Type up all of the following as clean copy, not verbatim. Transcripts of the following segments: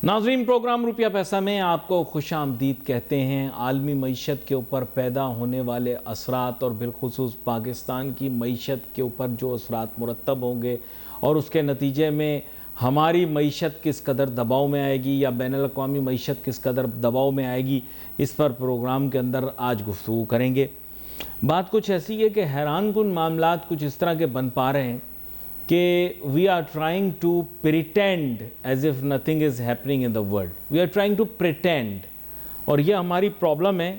नाज़रीन, प्रोग्राम रुपया पैसा में आपको खुशामदीद कहते हैं। आलमी मईशत के ऊपर पैदा होने वाले असरात और बिलखुसूस पाकिस्तान की मईशत के ऊपर जो असरात मुरतब होंगे और उसके नतीजे में हमारी मईशत किस कदर दबाव में आएगी या बैनुल-अक़वामी मईशत किस कदर दबाव में आएगी, इस पर प्रोग्राम के अंदर आज गुफ्तगू करेंगे। बात कुछ ऐसी है कि हैरानकुन मामलात कुछ इस तरह के बन पा रहे हैं कि we are trying to pretend as if nothing is happening in the world. We are trying to pretend, और ये हमारी प्रॉब्लम है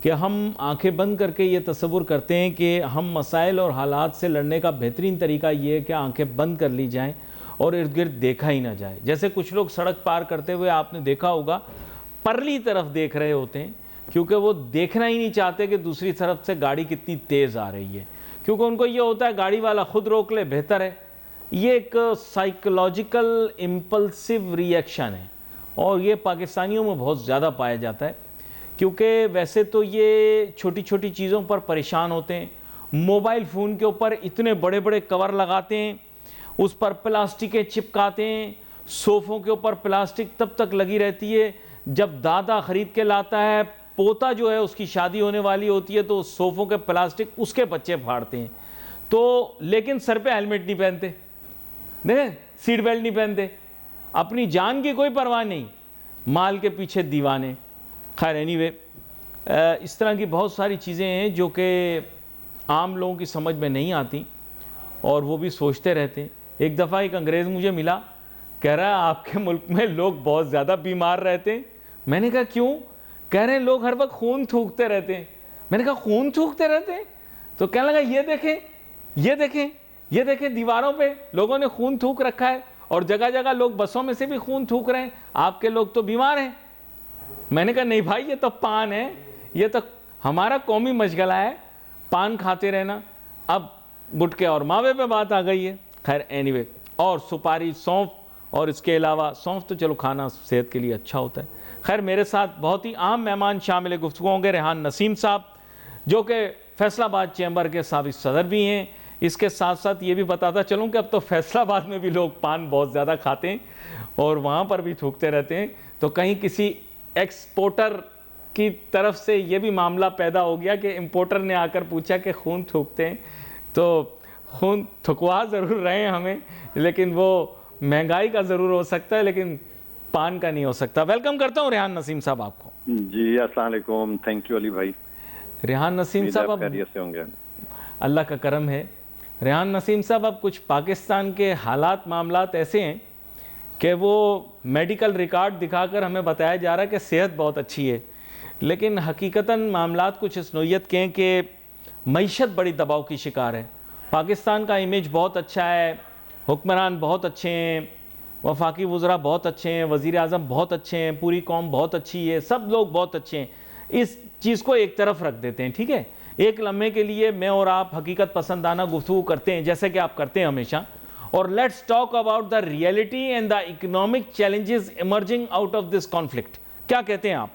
कि हम आंखें बंद करके ये तसव्वुर करते हैं कि हम मसाइल और हालात से लड़ने का बेहतरीन तरीका ये है कि आंखें बंद कर ली जाएं और इर्द गिर्द देखा ही ना जाए। जैसे कुछ लोग सड़क पार करते हुए आपने देखा होगा परली तरफ देख रहे होते हैं, क्योंकि वो देखना ही नहीं चाहते कि दूसरी तरफ से गाड़ी कितनी तेज़ आ रही है, क्योंकि उनको ये होता है गाड़ी वाला खुद रोक ले बेहतर है। ये एक साइकोलॉजिकल इम्पल्सिव रिएक्शन है और ये पाकिस्तानियों में बहुत ज़्यादा पाया जाता है, क्योंकि वैसे तो ये छोटी छोटी चीज़ों पर परेशान होते हैं। मोबाइल फ़ोन के ऊपर इतने बड़े बड़े कवर लगाते हैं, उस पर प्लास्टिकें चिपकाते हैं, सोफ़ों के ऊपर प्लास्टिक तब तक लगी रहती है जब दादा ख़रीद के लाता है, पोता जो है उसकी शादी होने वाली होती है तो सोफ़ों के प्लास्टिक उसके बच्चे फाड़ते हैं। तो लेकिन सर पे हेलमेट नहीं पहनते, देखें सीट बेल्ट नहीं पहनते, अपनी जान की कोई परवाह नहीं, माल के पीछे दीवाने। खैर एनीवे, इस तरह की बहुत सारी चीज़ें हैं जो कि आम लोगों की समझ में नहीं आती और वो भी सोचते रहते हैं। एक दफ़ा एक अंग्रेज़ मुझे मिला, कह रहा है आपके मुल्क में लोग बहुत ज़्यादा बीमार रहते हैं। मैंने कहा क्यों? कह रहे हैं लोग हर वक्त खून थूकते रहते हैं। मैंने कहा खून थूकते रहते हैं? तो कहने लगा ये देखें, ये देखें, ये देखें, दीवारों पे लोगों ने खून थूक रखा है और जगह जगह लोग बसों में से भी खून थूक रहे हैं, आपके लोग तो बीमार हैं। मैंने कहा नहीं भाई, ये तो पान है, ये तो हमारा कौमी मशगला है, पान खाते रहना। अब गुटके और मावे पे बात आ गई है। खैर एनीवे, और सुपारी, सौंफ, और इसके अलावा सौंफ तो चलो खाना सेहत के लिए अच्छा होता है। खैर मेरे साथ बहुत ही आम मेहमान शामिल गुफ्तगू होंगे। रेहान नसीम साहब जो कि फैसलाबाद चैम्बर के साबिक़ सदर भी हैं। इसके साथ साथ ये भी बताता चलूँ कि अब तो फैसलाबाद में भी लोग पान बहुत ज़्यादा खाते हैं और वहाँ पर भी थूकते रहते हैं, तो कहीं किसी एक्सपोर्टर की तरफ से ये भी मामला पैदा हो गया कि इम्पोर्टर ने आकर पूछा कि खून थूकते हैं, तो खून थुकवा ज़रूर रहे हैं हमें, लेकिन वो महंगाई का ज़रूर हो सकता है, लेकिन पान का नहीं हो सकता। वेलकम करता हूँ रेहान नसीम साहब आपको। जी अस्सलाम वालेकुम, थैंक यू अली भाई। रेहान नसीम साहब, अब खैरियत से होंगे? अल्लाह का करम है। रेहान नसीम साहब, अब कुछ पाकिस्तान के हालात मामलात ऐसे हैं कि वो मेडिकल रिकॉर्ड दिखाकर हमें बताया जा रहा है कि सेहत बहुत अच्छी है, लेकिन हकीकतन मामलात कुछ इस नोयत के हैं कि मईशत बड़ी दबाव की शिकार है। पाकिस्तान का इमेज बहुत अच्छा है, हुक्मरान बहुत अच्छे हैं, वफाकी वज़रा बहुत अच्छे हैं, वज़ीर आज़म बहुत अच्छे हैं, पूरी कौम बहुत अच्छी है, सब लोग बहुत अच्छे हैं। इस चीज़ को एक तरफ रख देते हैं, ठीक है, एक लम्हे के लिए मैं और आप हकीकत पसंदाना गुफ्तगू करते हैं जैसे कि आप करते हैं हमेशा, और let's talk about the reality and the economic challenges emerging out of this conflict. क्या कहते हैं आप?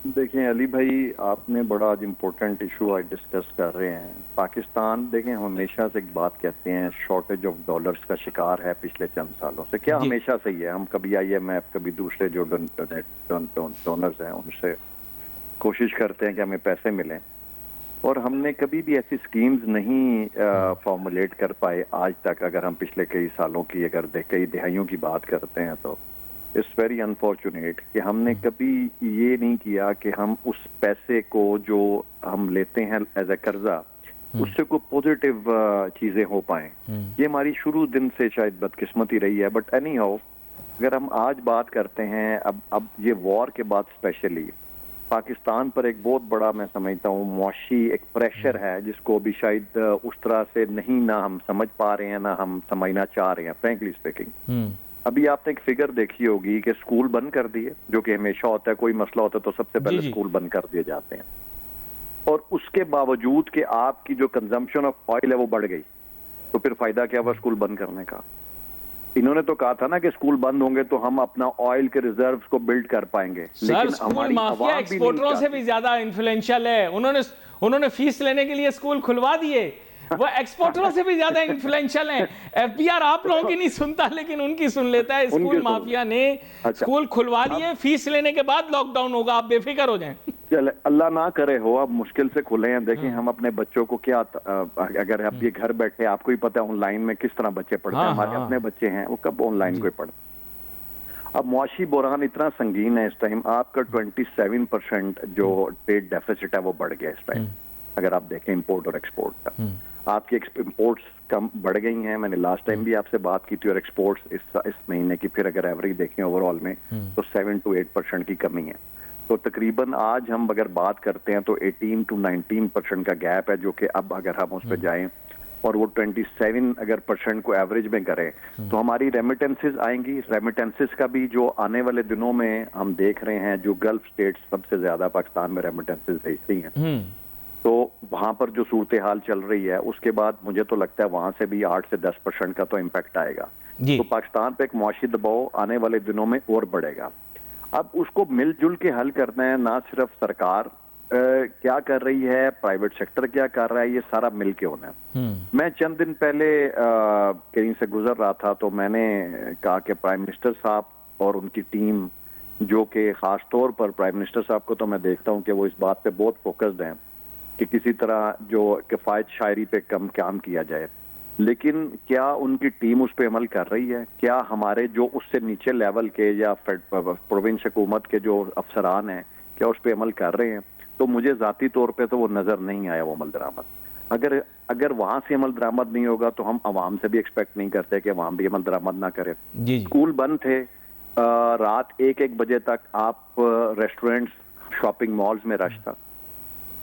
देखें अली भाई, आपने बड़ा आज इम्पोर्टेंट इशू आज डिस्कस कर रहे हैं। पाकिस्तान देखें हमेशा से एक बात कहते हैं, शॉर्टेज ऑफ डॉलर्स का शिकार है पिछले चंद सालों से। क्या हमेशा से ही है? हम कभी IMF, कभी दूसरे जो डोनर्स हैं उनसे कोशिश करते हैं कि हमें पैसे मिलें, और हमने कभी भी ऐसी स्कीम्स नहीं फॉर्मुलेट कर पाए आज तक। अगर हम पिछले कई सालों की, अगर कई दिहाइयों की बात करते हैं, तो इट्स वेरी अनफॉर्चुनेट कि हमने कभी ये नहीं किया कि हम उस पैसे को जो हम लेते हैं एज ए कर्जा, उससे कोई पॉजिटिव चीजें हो पाए। ये हमारी शुरू दिन से शायद बदकिस्मती रही है। बट एनी हाउ, अगर हम आज बात करते हैं, अब ये वॉर के बाद स्पेशली पाकिस्तान पर एक बहुत बड़ा, मैं समझता हूँ, मुआशी एक प्रेशर है जिसको अभी शायद उस तरह से नहीं ना हम समझ पा रहे हैं, ना हम समझना चाह रहे हैं, फ्रैंकली स्पीकिंग। अभी आपने एक फिगर देखी होगी कि स्कूल बंद कर दिए, जो कि हमेशा होता है, कोई मसला होता है तो सबसे पहले स्कूल बंद कर दिए जाते हैं, और उसके बावजूद कि आपकी जो कंजम्पशन ऑफ ऑयल है वो बढ़ गई, तो फिर फायदा क्या हुआ स्कूल बंद करने का? इन्होंने तो कहा था ना कि स्कूल बंद होंगे तो हम अपना ऑयल के रिजर्व्स को बिल्ड कर पाएंगे, लेकिन हमारी माफिया एक्सपोर्टरों से भी ज्यादा इन्फ्लुएंशियल है। उन्होंने फीस लेने के लिए स्कूल खुलवा दिए, वो एक्सपोर्टरों से भी ज्यादा इन्फ्लुएंशियल हैं। एफबीआर आप लोगों की नहीं सुनता, लेकिन उनकी सुन लेता है। स्कूल माफिया ने स्कूल खुलवा लिए, फीस लेने के बाद लॉकडाउन होगा, आप बेफिक्र हो जाएं। चले, अल्लाह ना करे हो, अब मुश्किल से खुले हैं। देखिए हम अपने बच्चों को क्या, अगर आप ये घर बैठे, आपको ही पता है ऑनलाइन में किस तरह बच्चे पढ़ते हैं। हमारे अपने बच्चे हैं, वो कब ऑनलाइन कोई पढ़ते। अब मुआशी बुरहान इतना संगीन है इस टाइम, आपका 27% जो ट्रेड डेफिसिट है वो बढ़ गया इस टाइम। अगर आप देखें इंपोर्ट और एक्सपोर्ट का, आपकी इंपोर्ट्स कम बढ़ गई हैं। मैंने लास्ट टाइम भी आपसे बात की थी। और एक्सपोर्ट्स इस महीने की फिर अगर एवरेज देखें ओवरऑल में तो 7 to 8% की कमी है। तो तकरीबन आज हम अगर बात करते हैं तो 18 to 19% का गैप है, जो कि अब अगर हम उस पर जाएं और वो 27 अगर % को एवरेज में करें तो हमारी रेमिटेंसेस आएंगी। रेमिटेंसेस का भी जो आने वाले दिनों में हम देख रहे हैं, जो गल्फ स्टेट्स सबसे ज्यादा पाकिस्तान में रेमिटेंसेस भेजती हैं, तो वहां पर जो सूरत हाल चल रही है उसके बाद मुझे तो लगता है वहां से भी 8 से 10% का तो इम्पैक्ट आएगा। तो पाकिस्तान पे एक मुआशी दबाव आने वाले दिनों में और बढ़ेगा। अब उसको मिलजुल के हल करना है, ना सिर्फ सरकार क्या कर रही है, प्राइवेट सेक्टर क्या कर रहा है, ये सारा मिल के होना है। मैं चंद दिन पहले कहीं से गुजर रहा था तो मैंने कहा कि प्राइम मिनिस्टर साहब और उनकी टीम, जो कि खास तौर पर प्राइम मिनिस्टर साहब को तो मैं देखता हूं कि वो इस बात पे बहुत फोकस्ड हैं कि किसी तरह जो किफायत शायरी पे कम काम किया जाए, लेकिन क्या उनकी टीम उस पर अमल कर रही है? क्या हमारे जो उससे नीचे लेवल के या प्रोविंस हुकूमत के जो अफसरान हैं क्या उस पर अमल कर रहे हैं? तो मुझे जाती तौर पे तो वो नजर नहीं आया वो अमल दरामद। अगर वहां से अमल दरामद नहीं होगा तो हम आवाम से भी एक्सपेक्ट नहीं करते कि आवाम भी अमल दरामद ना करे। स्कूल बंद थे, रात 1-1 बजे तक आप रेस्टोरेंट्स, शॉपिंग मॉल्स में रश था।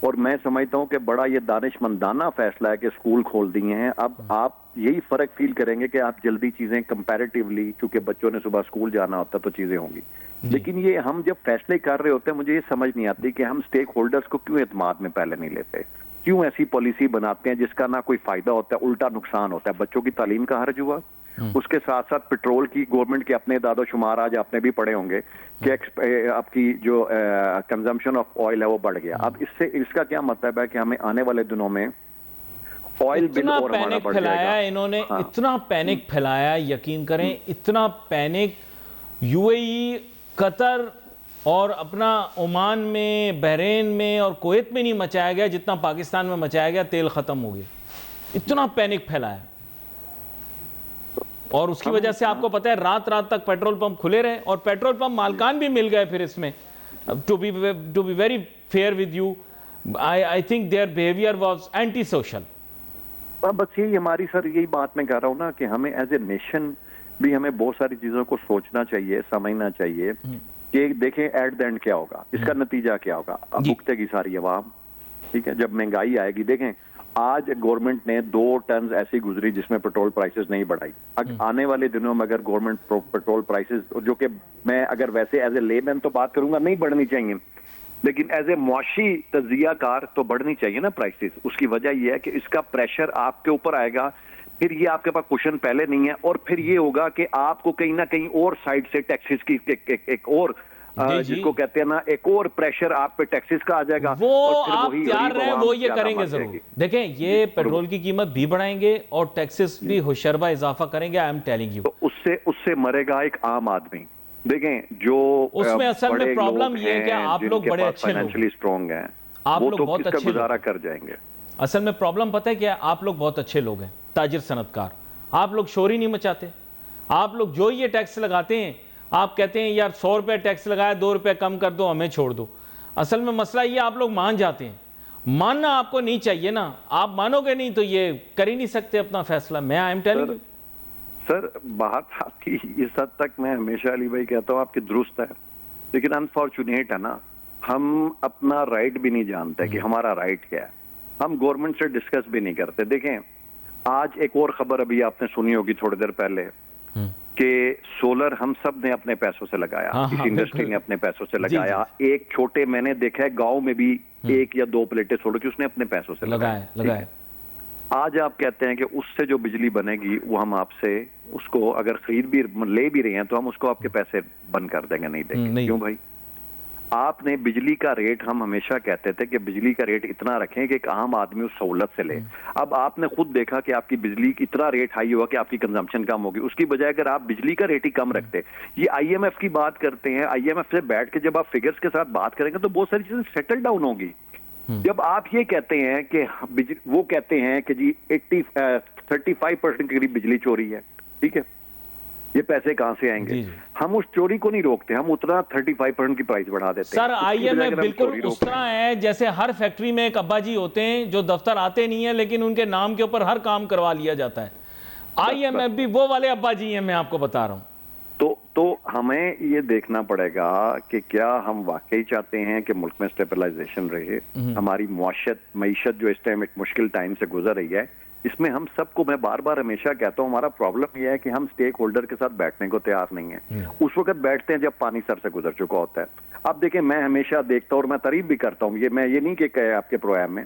और मैं समझता हूं कि बड़ा ये दानिशमंदाना फैसला है कि स्कूल खोल दिए हैं। अब आप यही फर्क फील करेंगे कि आप जल्दी चीजें कंपैरेटिवली, क्योंकि बच्चों ने सुबह स्कूल जाना होता तो चीजें होंगी, लेकिन ये हम जब फैसले कर रहे होते हैं, मुझे ये समझ नहीं आती कि हम स्टेक होल्डर्स को क्यों एतमाद में पहले नहीं लेते, क्यों ऐसी पॉलिसी बनाते हैं जिसका ना कोई फायदा होता है, उल्टा नुकसान होता है। बच्चों की तालीम का हर्ज हुआ, उसके साथ साथ पेट्रोल की गवर्नमेंट के अपने दादो शुमार आज आपने भी पढ़े होंगे कि आपकी जो कंजम्पशन ऑफ ऑयल है वो बढ़ गया। अब इसका क्या मतलब है कि हमें आने वाले दिनों में ऑयल बिल और हमारा बढ़ जाएगा। इन्होंने इतना पैनिक फैलाया, यकीन करें इतना पैनिक यूएई, कतर और अपना ओमान में, बहरीन में और कुवैत में नहीं मचाया गया जितना पाकिस्तान में मचाया गया। तेल खत्म हो गया, इतना पैनिक फैलाया। और उसकी वजह से आपको पता है रात रात तक पेट्रोल पंप खुले रहे और पेट्रोल पंप मालकान भी मिल गए फिर इसमें। To be very fair with you, I think their behaviour was anti social. बस यही हमारी सर यही बात मैं कह रहा हूं ना कि हमें एज ए नेशन भी हमें बहुत सारी चीजों को सोचना चाहिए, समझना चाहिए कि देखें एट द एंड क्या होगा, इसका नतीजा क्या होगा। अब भुगतेगी सारी अवाम, ठीक है। जब महंगाई आएगी, देखें आज गवर्नमेंट ने 2 टर्म्स ऐसी गुजरी जिसमें पेट्रोल प्राइसेस नहीं बढ़ाई। आने वाले दिनों में अगर गवर्नमेंट पेट्रोल प्राइसेस, जो कि मैं अगर वैसे एज ए लेमैन तो बात करूंगा नहीं बढ़नी चाहिए, लेकिन एज ए मुआशी तजियाकार तो बढ़नी चाहिए ना प्राइसेस। उसकी वजह यह है कि इसका प्रेशर आपके ऊपर आएगा, फिर ये आपके पास क्वेश्चन पहले नहीं है, और फिर ये होगा कि आपको कहीं ना कहीं और साइड से टैक्सेस की एक और जिसको कहते हैं ना, एक और प्रेशर आप पे टैक्सेस का आ जाएगा। वो आप तैयार रहे, वो ये करेंगे जरूर। देखें ये पेट्रोल की कीमत भी बढ़ाएंगे और टैक्सेस भी होशरबा इजाफा करेंगे। आई एम टेलिंग यू, तो उससे मरेगा एक आम आदमी। देखें जो उसमें असल में प्रॉब्लम ये है कि आप लोग बड़े अच्छे फाइनेंशियली स्ट्रांग हैं, आप वो लोग तो बहुत अच्छे गुजारा कर जाएंगे। असल में प्रॉब्लम पता है क्या, आप लोग बहुत अच्छे लोग हैं, ताजिर सनतकार। आप लोग शोर ही नहीं मचाते। आप लोग जो ये टैक्स लगाते हैं, आप कहते हैं यार 100 रुपये टैक्स लगाया, 2 रुपये कम कर दो, हमें छोड़ दो। असल में मसला ये आप लोग मान जाते हैं। मानना आपको नहीं चाहिए ना, आप मानोगे नहीं तो ये कर ही नहीं सकते अपना फैसला। मैं I am telling you sir, बात आपकी इस हद तक मैं हमेशा अली भाई कहता हूँ आपकी दुरुस्त है, लेकिन अनफॉर्चुनेट है ना, हम अपना राइट भी नहीं जानते कि हमारा राइट क्या है। हम गवर्नमेंट से डिस्कस भी नहीं करते। देखें आज एक और खबर अभी आपने सुनी होगी थोड़ी देर पहले कि सोलर हम सब ने अपने पैसों से लगाया, इस इंडस्ट्री ने अपने पैसों से लगाया। एक छोटे मैंने देखा है गांव में भी 1 या 2 प्लेटें सोलर की उसने अपने पैसों से लगाया। आज आप कहते हैं कि उससे जो बिजली बनेगी वो हम आपसे उसको अगर खरीद भी ले भी रहे हैं तो हम उसको आपके पैसे बंद कर देंगे, नहीं देंगे। क्यों भाई? आपने बिजली का रेट, हम हमेशा कहते थे कि बिजली का रेट इतना रखें कि एक आम आदमी उस सहूलत से ले। अब आपने खुद देखा कि आपकी बिजली इतना रेट हाई हुआ कि आपकी कंजम्पशन कम होगी। उसकी बजाय अगर आप बिजली का रेट ही कम रखते, ये आईएमएफ की बात करते हैं, आईएमएफ से बैठ के जब आप फिगर्स के साथ बात करेंगे तो बहुत सारी चीजें सेटल डाउन होगी। जब आप ये कहते हैं कि वो कहते हैं कि जी 35% के करीब बिजली चोरी है, ठीक है, ये पैसे कहां से आएंगे? हम उस चोरी को नहीं रोकते, हम उतना 35% की प्राइस बढ़ा देते हैं। सर आईएमएफ बिल्कुल उस तरह है जैसे हर फैक्ट्री में एक अब्बा जी होते हैं जो दफ्तर आते नहीं है लेकिन उनके नाम के ऊपर हर काम करवा लिया जाता है। आईएमएफ भी वो वाले अब्बा जी हैं, मैं आपको बता रहा हूं। तो हमें ये देखना पड़ेगा कि क्या हम वाकई चाहते हैं कि मुल्क में स्टेबलाइजेशन रहे, हमारी मईशत जो इस टाइम एक मुश्किल टाइम से गुजर रही है, इसमें हम सबको, मैं बार बार हमेशा कहता हूं, हमारा प्रॉब्लम यह है कि हम स्टेक होल्डर के साथ बैठने को तैयार नहीं है। उस वक्त बैठते हैं जब पानी सर से गुजर चुका होता है। अब देखिए, मैं हमेशा देखता हूं और मैं तारीफ भी करता हूं, मैं ये नहीं कि कहे आपके प्रोग्राम में,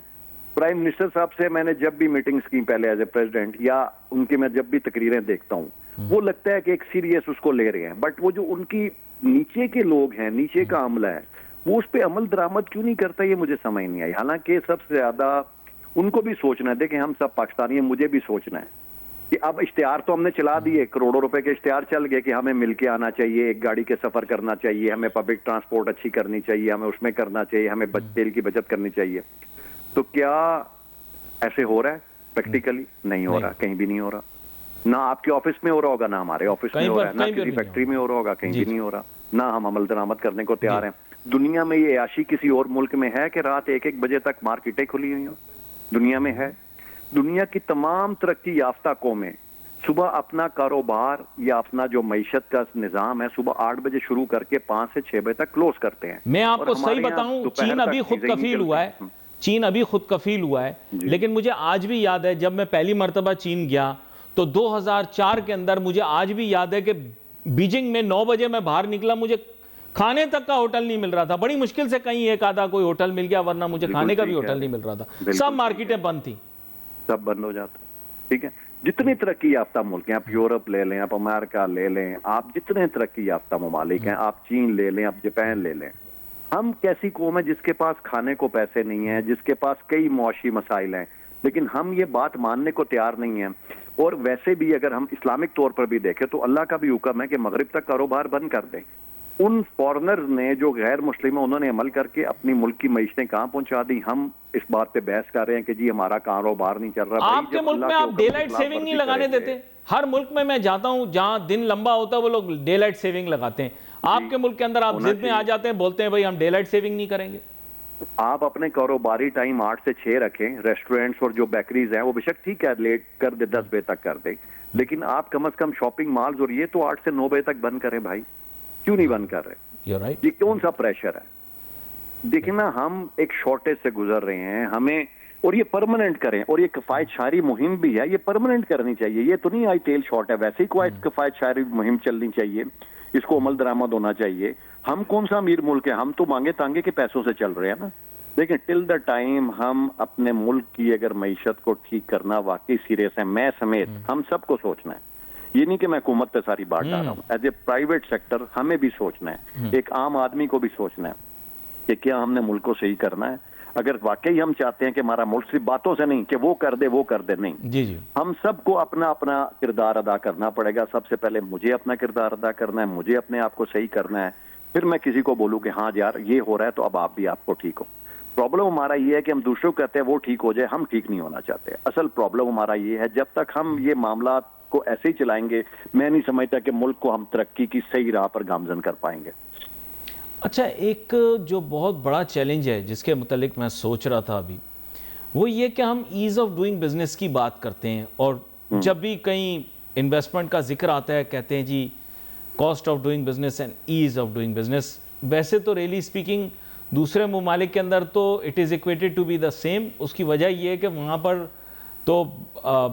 प्राइम मिनिस्टर साहब से मैंने जब भी मीटिंग्स की पहले एज ए प्रेसिडेंट, या उनकी मैं जब भी तकरीरें देखता हूं, वो लगता है कि एक सीरियस उसको ले रहे हैं, बट वो जो उनकी नीचे के लोग हैं, नीचे का अमला है, वो उस पर अमल दरामद क्यों नहीं करता, ये मुझे समझ नहीं आई। हालांकि सबसे ज्यादा उनको भी सोचना है, देखें हम सब पाकिस्तानी हैं, मुझे भी सोचना है कि अब इश्तिहार तो हमने चला दिए, करोड़ों रुपए के इश्तिहार चल गए कि हमें मिलके आना चाहिए, एक गाड़ी के सफर करना चाहिए, हमें पब्लिक ट्रांसपोर्ट अच्छी करनी चाहिए, हमें उसमें करना चाहिए, हमें तेल की बचत करनी चाहिए। तो क्या ऐसे हो रहा है? प्रैक्टिकली नहीं हो रहा, कहीं भी नहीं हो रहा। ना आपके ऑफिस में हो रहा होगा, ना हमारे ऑफिस में हो रहा है, ना किसी फैक्ट्री में हो रहा होगा, कहीं भी नहीं हो रहा। ना हम अमल दरामद करने को तैयार हैं। दुनिया में ये आशी किसी और मुल्क में है कि रात 1-1 बजे तक मार्केटें खुली हुई हो? दुनिया में है? दुनिया की तमाम तरक्की याफ्ता कौमें सुबह अपना कारोबार या अपना जो मईशत का निजाम है सुबह 8 बजे शुरू करके 5 से 6 बजे तक क्लोज करते हैं। मैं आपको सही बताऊं, चीन अभी खुद कफील हुआ है, चीन अभी खुद कफील हुआ है, लेकिन मुझे आज भी याद है जब मैं पहली मर्तबा चीन गया तो 2004 के अंदर, मुझे आज भी याद है कि बीजिंग में 9 बजे मैं बाहर निकला, मुझे खाने तक का होटल नहीं मिल रहा था। बड़ी मुश्किल से कहीं एक आधा कोई होटल मिल गया, वरना मुझे खाने का भी होटल नहीं मिल रहा था। सब मार्केटें बंद थी, सब बंद हो जाता। ठीक है, जितनी तरक्की याफ्ता मुल्क हैं, आप यूरोप ले लें, आप अमेरिका ले लें, आप जितने तरक्की याफ्ता ममालिक हैं, आप चीन ले लें, आप जापान ले लें, हम कैसी कौम है जिसके पास खाने को पैसे नहीं है, जिसके पास कई मुआशी मसाइल हैं, लेकिन हम ये बात मानने को तैयार नहीं है। और वैसे भी अगर हम इस्लामिक तौर पर भी देखें तो अल्लाह का भी हुक्म है कि मगरिब तक कारोबार बंद कर दें। उन फॉरेनर्स ने जो गैर मुस्लिम है उन्होंने अमल करके अपनी मुल्क की मईशतें कहां पहुंचा दी। हम इस बात पे बहस कर रहे हैं कि जी हमारा कारोबार नहीं चल रहा। आपके मुल्क में आप डे लाइट सेविंग नहीं लगाने देते? हर मुल्क में मैं जाता हूं जहां दिन लंबा होता है वो लोग डे लाइट सेविंग लगाते हैं। आपके मुल्क के अंदर आप जिद में आ जाते हैं, बोलते हैं भाई हम डे लाइट सेविंग नहीं करेंगे। आप अपने कारोबारी टाइम 8 से 6 रखें। रेस्टोरेंट्स और जो बेकरीज हैं वो बेशक ठीक है लेट कर दे, 10 बजे तक कर दे, लेकिन आप कम से कम शॉपिंग मॉल्स और ये तो 8 से 9 बजे तक बंद करें भाई। क्यों नहीं बंद कर रहे? right. ये कौन सा प्रेशर है? देखिए ना, हम एक शॉर्टेज से गुजर रहे हैं, हमें, और ये परमानेंट करें, और ये किफायत शायरी मुहिम भी है, ये परमानेंट करनी चाहिए। ये तो नहीं आई तेल शॉर्ट है, वैसे ही कोई किफायत शायरी मुहिम चलनी चाहिए, इसको अमल दरामद होना चाहिए। हम कौन सा अमीर मुल्क है? हम तो मांगे तांगे के पैसों से चल रहे हैं ना। लेकिन टिल द टाइम हम अपने मुल्क की अगर मईशत को ठीक करना वाकई सीरियस है, मैं समेत हम सबको सोचना है। ये नहीं कि मैं हुकूमत पे सारी बात डाल रहा हूँ, एज ए प्राइवेट सेक्टर हमें भी सोचना है, एक आम आदमी को भी सोचना है कि क्या हमने मुल्क को सही करना है। अगर वाकई हम चाहते हैं कि हमारा मुल्क सिर्फ बातों से नहीं कि वो कर दे नहीं, जी। हम सबको अपना अपना किरदार अदा करना पड़ेगा। सबसे पहले मुझे अपना किरदार अदा करना है, मुझे अपने आप को सही करना है, फिर मैं किसी को बोलूं कि हाँ यार ये हो रहा है तो अब आप भी आपको ठीक हो। प्रॉब्लम हमारा ये है कि हम दूसरों को कहते हैं वो ठीक हो जाए, हम ठीक नहीं होना चाहते। असल प्रॉब्लम हमारा ये है, जब तक हम ये मामला को ऐसे ही चलाएंगे, मैं नहीं समझता कि मुल्क को हम तरक्की की सही राह पर गामजन कर पाएंगे। अच्छा, एक जो बहुत बड़ा चैलेंज है जिसके मुतालिक मैं सोच रहा था अभी, वो ये कि हम ईज़ ऑफ डूइंग बिजनेस की बात करते हैं, और जब भी कहीं इन्वेस्टमेंट का जिक्र आता है कहते हैं जी cost of doing business and ease of doing business. वैसे तो रियली स्पीकिंग दूसरे ममालिक के अंदर तो it is equated to be the same. उसकी वजह ये है कि वहाँ पर तो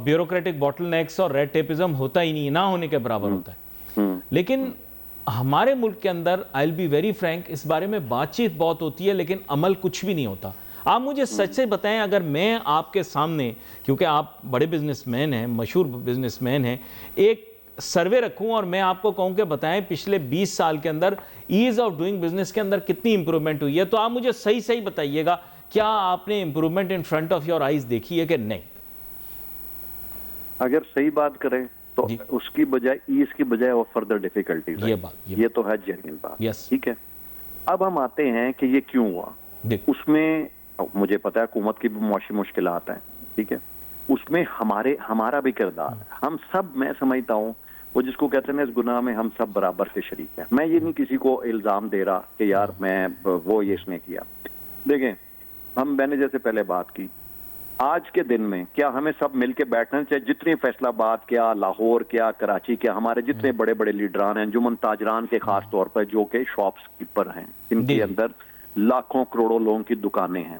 ब्यूरोक्रेटिक बॉटलनेक्स और रेड टेपिज्म होता ही नहीं, ना होने के बराबर होता है। लेकिन हमारे मुल्क के अंदर, I will be very Frank, इस बारे में बातचीत बहुत होती है लेकिन अमल कुछ भी नहीं होता। आप मुझे सच से बताएं, अगर मैं आपके सामने, क्योंकि आप बड़े बिजनेसमैन हैं, मशहूर बिजनेसमैन हैं, एक सर्वे रखूं और मैं आपको कहूं कि बताएं पिछले 20 साल के अंदर ईज ऑफ डूइंग बिजनेस के अंदर कितनी इंप्रूवमेंट हुई है, तो आप मुझे सही सही बताइएगा, क्या आपने improvement in front of your eyes देखी है कि नहीं? अगर सही बात करें तो उसकी बजाय ईज की बजाय और फर्दर डिफिकल्टीज, ये तो है जेन्युइन बात। ठीक है, अब हम आते हैं कि ये क्यों हुआ। उसमें मुझे पता है हुकूमत की भी मुआशी मुश्किलात हैं, ठीक है, उसमें हमारा भी किरदार है। हम सब, मैं समझता हूँ, वो जिसको कहते हैं ना, इस गुनाह में हम सब बराबर से शरीक हैं। मैं ये नहीं किसी को इल्जाम दे रहा कि यार मैं वो ये इसने किया। देखें, मैंने जैसे पहले बात की, आज के दिन में क्या हमें सब मिलके बैठना चाहिए? जितने फैसलाबाद क्या, लाहौर क्या, कराची क्या, हमारे जितने बड़े बड़े लीडरान हैं, जुमन ताजरान के खास तौर पर, जो कि शॉप्स कीपर हैं, इनके अंदर लाखों करोड़ों लोगों की दुकानें हैं,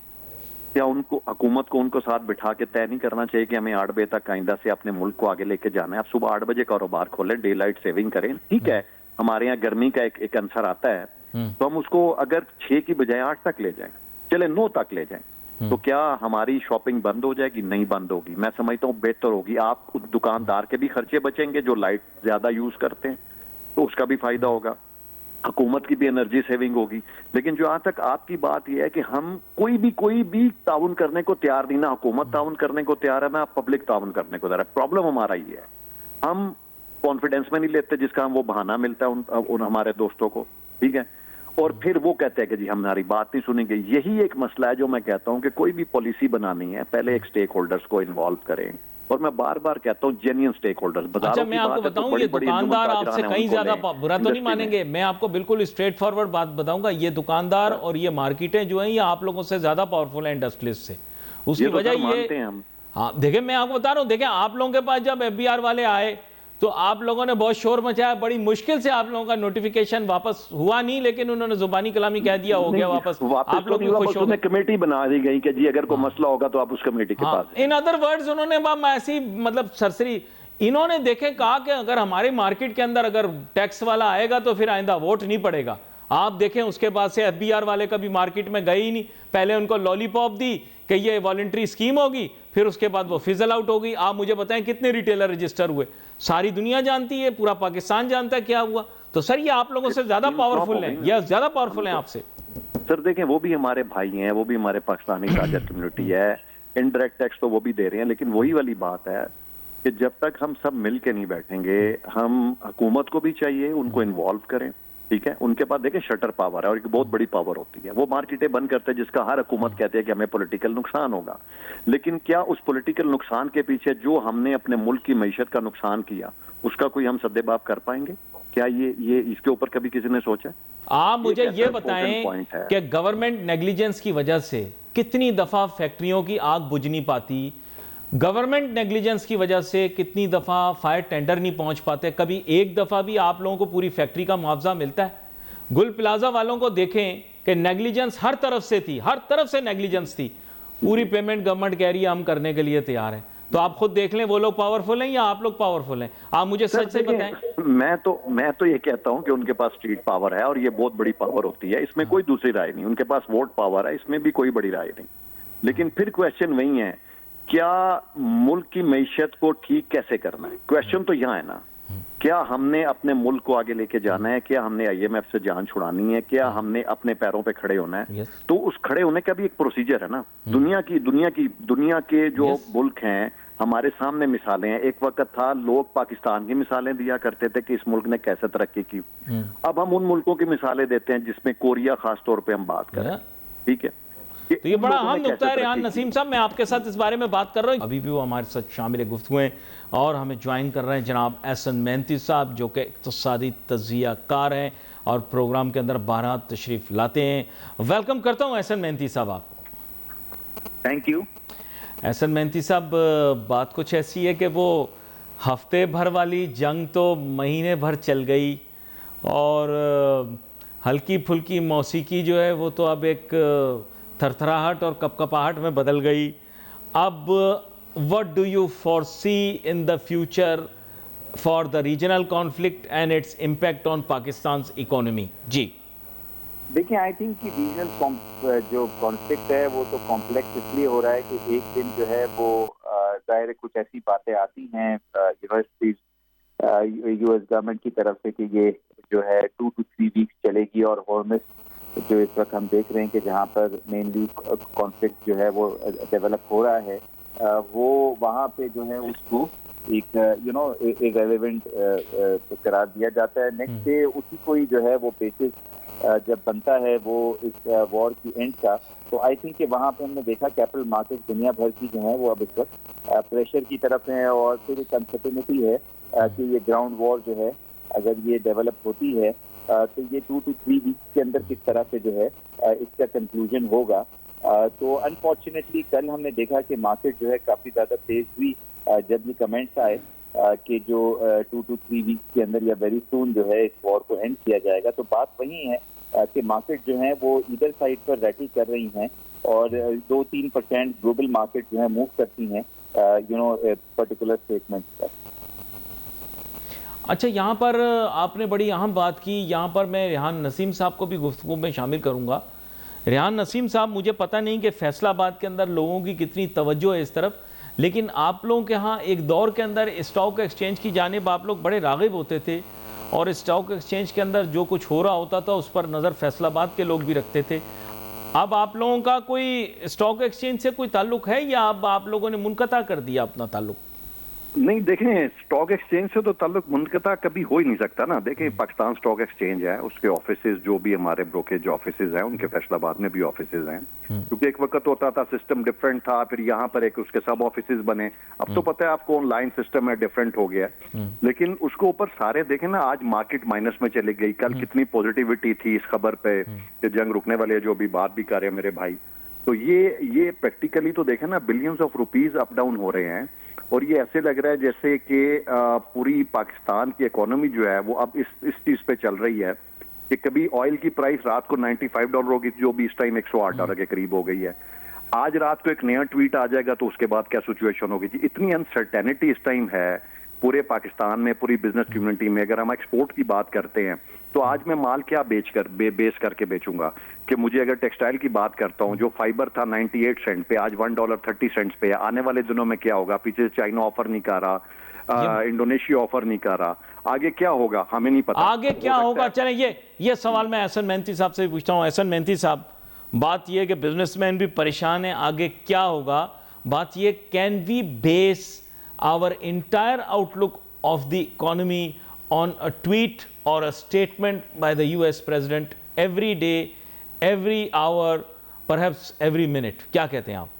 क्या उनको, हुकूमत को उनको साथ बिठा के तय नहीं करना चाहिए कि हमें 8 बजे तक आइंदा से अपने मुल्क को आगे लेके जाना है? आप सुबह 8 बजे कारोबार खोलें, डे लाइट सेविंग करें। ठीक है, हमारे यहाँ गर्मी का एक अंसर आता है, तो हम उसको अगर 6 की बजाय 8 तक ले जाएं, चले 9 तक ले जाएं, तो क्या हमारी शॉपिंग बंद हो जाएगी? नहीं बंद होगी। मैं समझता हूँ बेहतर होगी। आप दुकानदार के भी खर्चे बचेंगे जो लाइट ज्यादा यूज करते हैं, तो उसका भी फायदा होगा, हुकूमत की भी एनर्जी सेविंग होगी। लेकिन जहां तक आपकी बात यह है कि हम कोई भी ताउन करने को तैयार नहीं, ना हुकूमत ताउन करने को तैयार है, ना पब्लिक ताउन करने को तैयार है। प्रॉब्लम हमारा ये है, हम कॉन्फिडेंस में नहीं लेते, जिसका हम वो बहाना मिलता है उन हमारे दोस्तों को, ठीक है, और फिर वो कहते हैं कि जी हमारी बात नहीं सुनेंगे। यही एक मसला है जो मैं कहता हूं कि कोई भी पॉलिसी बनानी है, पहले एक स्टेक होल्डर्स को इन्वॉल्व करें, और मैं बार बार कहता हूं जेन्युइन स्टेक होल्डर्स। अच्छा, मैं आपको बताऊं, ये दुकानदार आपसे कहीं ज्यादा बुरा तो नहीं मानेंगे, मैं आपको बिल्कुल स्ट्रेट फॉरवर्ड बात बताऊंगा, ये दुकानदार और ये मार्केटें जो हैं, ये आप लोगों से ज्यादा पावरफुल है इंडस्ट्रियलिस्ट से। उसकी वजह ये, हाँ देखिए, मैं आपको बता रहा हूँ, देखिए आप लोगों के पास जब FBR वाले आए तो आप लोगों ने बहुत शोर मचाया, बड़ी मुश्किल से आप लोगों का नोटिफिकेशन वापस हुआ नहीं, लेकिन उन्होंने जुबानी कलामी कह दिया, हो गया वापस। आप लोग भी खुश हो गए, कमेटी बना दी गई कि जी अगर कोई मसला होगा तो आप उस कमेटी के पास। इन अदर वर्ड्स उन्होंने ऐसी मतलब सरसरी, इन्होंने देखे कहा कि अगर हमारे मार्केट के अंदर अगर टैक्स वाला आएगा तो फिर आइंदा वोट नहीं पड़ेगा। आप देखें, उसके बाद से FBR वाले कभी मार्केट में गए ही नहीं। पहले उनको लॉलीपॉप दी कि ये वॉलंटरी स्कीम होगी, फिर उसके बाद वो फिजल आउट हो गई। आप मुझे बताएं कितने रिटेलर रजिस्टर हुए? सारी दुनिया जानती है, पूरा पाकिस्तान जानता है क्या हुआ। तो सर ये आप लोगों से ज्यादा पावरफुल है, या ज्यादा पावरफुल है आपसे? सर देखें, वो भी हमारे भाई हैं, वो भी हमारे पाकिस्तानी ताजर कम्युनिटी है, इनडायरेक्ट टैक्स तो वो भी दे रहे हैं। लेकिन वही वाली बात है कि जब तक हम सब मिल के नहीं बैठेंगे, हम हुकूमत को भी चाहिए उनको इन्वॉल्व करें, ठीक है, उनके पास देखें शटर पावर है और एक बहुत बड़ी पावर होती है। वो मार्केटें बंद करते हैं जिसका हर हुकूमत कहते हैं कि हमें पॉलिटिकल नुकसान होगा, लेकिन क्या उस पॉलिटिकल नुकसान के पीछे जो हमने अपने मुल्क की मईशत का नुकसान किया उसका कोई हम सद्देबाब कर पाएंगे? क्या ये इसके ऊपर कभी किसी ने सोचा? आप मुझे ये बताएं कि गवर्नमेंट नेग्लिजेंस की वजह से कितनी दफा फैक्ट्रियों की आग बुझ नहीं पाती, गवर्नमेंट नेग्लिजेंस की वजह से कितनी दफा फायर टेंडर नहीं पहुंच पाते, कभी एक दफा भी आप लोगों को पूरी फैक्ट्री का मुआवजा मिलता है? गुल प्लाजा वालों को देखें कि नेग्लिजेंस हर तरफ से थी, हर तरफ से नेग्लिजेंस थी। पूरी पेमेंट गवर्नमेंट कह रही है हम करने के लिए तैयार हैं। तो आप खुद देख लें, वो लोग पावरफुल हैं या आप लोग पावरफुल हैं? आप मुझे सच से बताएं। मैं तो ये कहता हूं कि उनके पास स्ट्रीट पावर है और ये बहुत बड़ी पावर होती है, इसमें कोई दूसरी राय नहीं। उनके पास वोट पावर है, इसमें भी कोई बड़ी राय नहीं। लेकिन फिर क्वेश्चन वही है, क्या मुल्क की मईशत को ठीक कैसे करना है? क्वेश्चन तो यहाँ है ना, क्या हमने अपने मुल्क को आगे लेके जाना है? क्या हमने IMF से जान छुड़ानी है? क्या हमने अपने पैरों पे खड़े होना है? तो उस खड़े होने का भी एक प्रोसीजर है ना। दुनिया के जो मुल्क हैं, हमारे सामने मिसालें हैं। एक वक्त था लोग पाकिस्तान की मिसालें दिया करते थे कि इस मुल्क ने कैसे तरक्की की। अब हम उन मुल्कों की मिसालें देते हैं जिसमें कोरिया खास तौर पे हम बात करें, ठीक है। तो ये बड़ा अहम नुकता है। रेहान नसीम साहब, मैं आपके साथ इस बारे में बात कर रहा हूँ, अभी भी वो हमारे साथ शामिल गुफ्तगू हैं और हमें ज्वाइन कर रहे हैं जनाब एहसन मेहनती साहब, जो कि इक़्तिसादी तज़किया कार हैं और प्रोग्राम के अंदर 12 तशरीफ़ लाते हैं। वेलकम करता हूँ एहसन मेहनती साहब आपको। Thank you. एहसन मेहनती साहब, बात कुछ ऐसी है कि वो हफ्ते भर वाली जंग तो महीने भर चल गई और हल्की फुल्की मौसीकी जो है वो तो अब एक थरथराहट और कपकपाहट में बदल गई। अब what do you foresee in the future for the regional conflict and its impact on Pakistan's economy? जी देखिए, आई थिंक कि रीजनल जो कॉन्फ्लिक्ट है वो तो कॉम्प्लेक्स इसलिए हो रहा है कि एक दिन जो है वो जाहिर कुछ ऐसी बातें आती हैं यूनिवर्सिटीज यूएस गवर्नमेंट की तरफ से कि ये जो है 2 to 3 वीक्स चलेगी, और हॉर्मस जो इस वक्त हम देख रहे हैं कि जहाँ पर मेनली कॉन्फ्लिक्ट जो है वो डेवलप हो रहा है, वो वहाँ पे जो है उसको एक एक रेलेवेंट करार दिया जाता है। नेक्स्ट डे उसी कोई जो है वो बेसिस जब बनता है वो इस वॉर की एंड का, तो आई थिंक कि वहाँ पे हमने देखा कैपिटल मार्केट दुनिया भर की जो है वो अब इस वक्त प्रेशर की तरफ है, और फिर एक अनसर्टेनिटी है कि ये ग्राउंड वॉर जो है अगर ये डेवलप होती है तो ये 2 to 3 वीक्स के अंदर किस तरह से जो है इसका कंक्लूजन होगा। तो अनफॉर्चुनेटली कल हमने देखा कि मार्केट जो है काफी ज्यादा तेज हुई जब ये कमेंट्स आए कि जो 2 to 3 वीक्स के अंदर या वेरी सून जो है इस वॉर को एंड किया जाएगा। तो बात वही है कि मार्केट जो है वो इधर साइड पर रैटल कर रही हैं, और 2-3% ग्लोबल मार्केट जो है मूव करती हैं पर्टिकुलर स्टेटमेंट पर। अच्छा, यहाँ पर आपने बड़ी अहम बात की। यहाँ पर मैं रेहान नसीम साहब को भी गुफ्तगू में शामिल करूँगा। रेहान नसीम साहब, मुझे पता नहीं कि फैसलाबाद के अंदर लोगों की कितनी तवज्जो है इस तरफ, लेकिन आप लोगों के यहाँ एक दौर के अंदर स्टॉक एक्सचेंज की जानिब आप लोग बड़े राग़िब होते थे, और स्टॉक एक्सचेंज के अंदर जो कुछ हो रहा होता था उस पर नज़र फैसलाबाद के लोग भी रखते थे। अब आप लोगों का कोई स्टॉक एक्सचेंज से कोई ताल्लुक है, या अब आप लोगों ने मुनक़ता कर दिया अपना ताल्लुक? नहीं, देखें, स्टॉक एक्सचेंज से तो ताल्लुक मुनक़ता कभी हो ही नहीं सकता ना। देखें, पाकिस्तान स्टॉक एक्सचेंज है, उसके ऑफिसेज जो भी हमारे ब्रोकेज ऑफिसेज हैं उनके फैसलाबाद में भी ऑफिसेज हैं, क्योंकि एक वक्त होता था सिस्टम डिफरेंट था, फिर यहाँ पर एक उसके सब ऑफिसेज बने। अब तो पता है आपको ऑनलाइन सिस्टम है, डिफरेंट हो गया है, लेकिन उसके ऊपर सारे देखें ना, आज मार्केट माइनस में चली गई। कल कितनी पॉजिटिविटी थी इस खबर पे कि जंग रुकने वाले, जो भी बात भी कर रहे हैं मेरे भाई। तो ये प्रैक्टिकली तो देखें ना, billions of rupees up down हो रहे हैं, और ये ऐसे लग रहा है जैसे कि पूरी पाकिस्तान की इकोनॉमी जो है वो अब इस चीज पे चल रही है कि कभी ऑयल की प्राइस रात को $95 होगी, जो भी इस टाइम $108 के करीब हो गई है। आज रात को एक नया ट्वीट आ जाएगा तो उसके बाद क्या सिचुएशन होगी जी। इतनी अनसर्टेनिटी इस टाइम है पूरे पाकिस्तान में, पूरी बिजनेस कम्युनिटी में। अगर हम एक्सपोर्ट की बात करते हैं तो आज मैं माल क्या बेस करके बेचूंगा, कि मुझे अगर टेक्सटाइल की बात करता हूं, जो फाइबर था 98 सेंट पे, आज $1.30 पे है। आने वाले दिनों में क्या होगा? पीछे चाइना ऑफर नहीं कर रहा, इंडोनेशिया ऑफर नहीं कर रहा, आगे क्या होगा हमें नहीं पता। आगे क्या होगा? चलें, ये सवाल मैं एहसन मेहनती साहब से पूछता हूँ। एहसन मेहनती साहब, बात यह कि बिजनेसमैन भी परेशान है, आगे क्या होगा? बात यह, can V base our entire outlook of the economy on a tweet or a statement by the US president every day, every hour, perhaps every minute? क्या कहते हैं आप?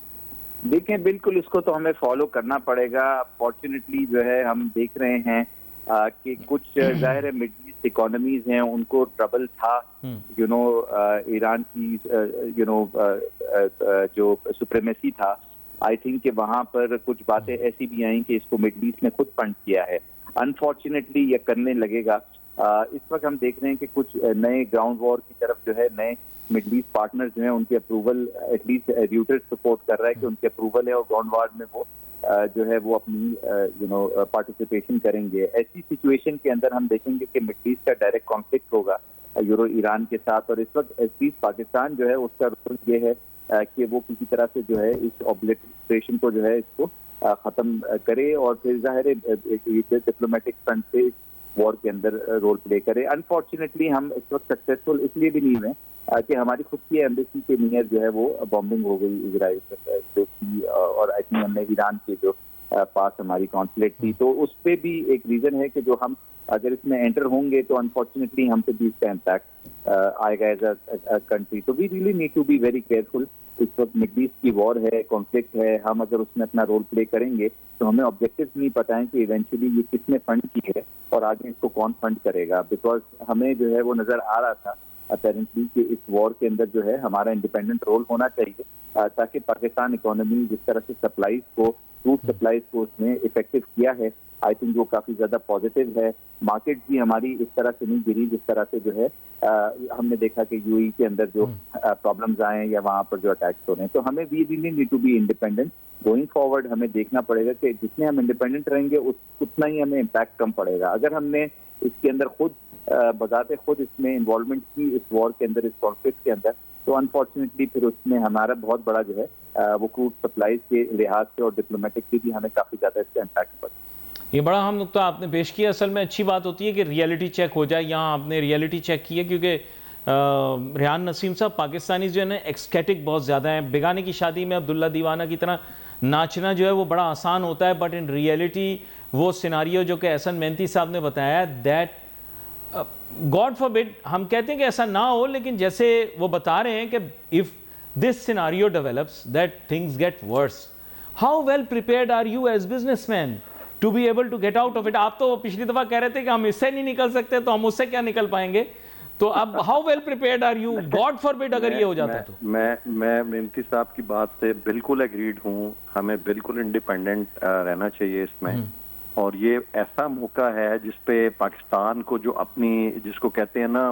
देखें, बिल्कुल इसको तो हमें फॉलो करना पड़ेगा। फॉर्चुनेटली जो है हम देख रहे हैं कि कुछ जाहिर है मिडिल ईस्ट इकोनॉमीज हैं, उनको ट्रबल था ईरान की जो सुप्रीमेसी था। आई थिंक कि वहां पर कुछ बातें ऐसी भी आई कि इसको मिडल ईस्ट ने खुद फंड किया है। अनफॉर्चुनेटली ये करने लगेगा। इस वक्त हम देख रहे हैं कि कुछ नए ग्राउंड वॉर की तरफ जो है नए मिडल ईस्ट पार्टनर्स जो हैं उनकी अप्रूवल, एटलीस्ट र्यूटर्स सपोर्ट कर रहा है कि उनकी अप्रूवल है और ग्राउंड वॉर में वो जो है वो अपनी पार्टिसिपेशन करेंगे। ऐसी सिचुएशन के अंदर हम देखेंगे कि मिडल ईस्ट का डायरेक्ट कॉन्फ्लिक्ट होगा ईरान के साथ, और इस वक्त एटलीस्ट पाकिस्तान जो है उसका रोल ये है कि वो किसी तरह से जो है इस ऑब्लिटरेशन को जो है इसको खत्म करे, और फिर जाहिर डिप्लोमेटिक फ्रंट से इस वॉर के अंदर रोल प्ले करे। अनफॉर्चुनेटली हम इस वक्त सक्सेसफुल इसलिए भी नहीं हुए कि हमारी खुद की एम्बेसी के नियर जो है वो बॉम्बिंग हो गई इजराइल की, और आई थिंक हमने ईरान के जो पास हमारी कॉन्फ्लिक्ट थी, तो उस पर भी एक रीजन है कि जो हम अगर इसमें एंटर होंगे तो अनफॉर्चुनेटली हम पे भी इसका इम्पैक्ट आएगा एज अ कंट्री। तो we really need to be very careful. इस वक्त मिडल ईस्ट की वॉर है, कॉन्फ्लिक्ट है, हम अगर उसमें अपना रोल प्ले करेंगे तो हमें ऑब्जेक्टिव्स नहीं पता है कि इवेंचुअली ये किसने फंड की है और आगे इसको कौन फंड करेगा। बिकॉज हमें जो है वो नजर आ रहा था अपेरेंटली कि इस वॉर के अंदर जो है हमारा इंडिपेंडेंट रोल होना चाहिए, ताकि पाकिस्तान इकोनॉमी जिस तरह से सप्लाईज को, फ्रूट सप्लाईज को उसने इफेक्टिव किया है, आई थिंक वो काफी ज्यादा पॉजिटिव है। मार्केट भी हमारी इस तरह से नहीं गिरी जिस तरह से जो है हमने देखा कि यूएई के अंदर जो प्रॉब्लम्स आए या वहां पर जो अटैक्स हो रहे हैं। तो हमें we really need to be independent going forward. हमें देखना पड़ेगा कि जितने हम इंडिपेंडेंट रहेंगे उतना ही हमें इम्पैक्ट कम पड़ेगा। अगर हमने इसके अंदर खुद बजाते खुद इसमें इन्वॉल्वमेंट की इस वॉर के अंदर, इस कॉन्फ्लिक्ट के अंदर, तो अनफॉर्चुनेटली फिर उसमें हमारा बहुत बड़ा जो है वो क्रूड सप्लाईज के लिहाज से और डिप्लोमेटिकली भी हमें काफी ज्यादा इसका इम्पैक्ट पड़ा। ये बड़ा अहम नुकता आपने पेश किया। असल में अच्छी बात होती है कि रियलिटी चेक हो जाए। यहाँ आपने रियलिटी चेक किया, क्योंकि रेहान नसीम साहब, पाकिस्तानी जो है ना एक्सकेटिक बहुत ज़्यादा है। बेगाने की शादी में अब्दुल्ला दीवाना की तरह नाचना जो है वो बड़ा आसान होता है, बट इन रियलिटी वो सिनारियो जो कि एहसन मेहनती साहब ने बताया, दैट गॉड फॉरबिड, हम कहते हैं कि ऐसा ना हो, लेकिन जैसे वो बता रहे हैं कि if this scenario develops that things get worse, how well prepared are you as businessman to be able to get out of it? आप तो पिछली दफ़ा कह रहे थे कि हम इससे नहीं निकल सकते, तो हम उससे क्या निकल पाएंगे? तो अब how well prepared are you, God forbid अगर ये हो जाता तो? मैं मेहनती साहब की बात से बिल्कुल एग्रीड हूँ। हमें बिल्कुल इंडिपेंडेंट रहना चाहिए इसमें, और ये ऐसा मौका है जिसपे पाकिस्तान को जो अपनी, जिसको कहते हैं ना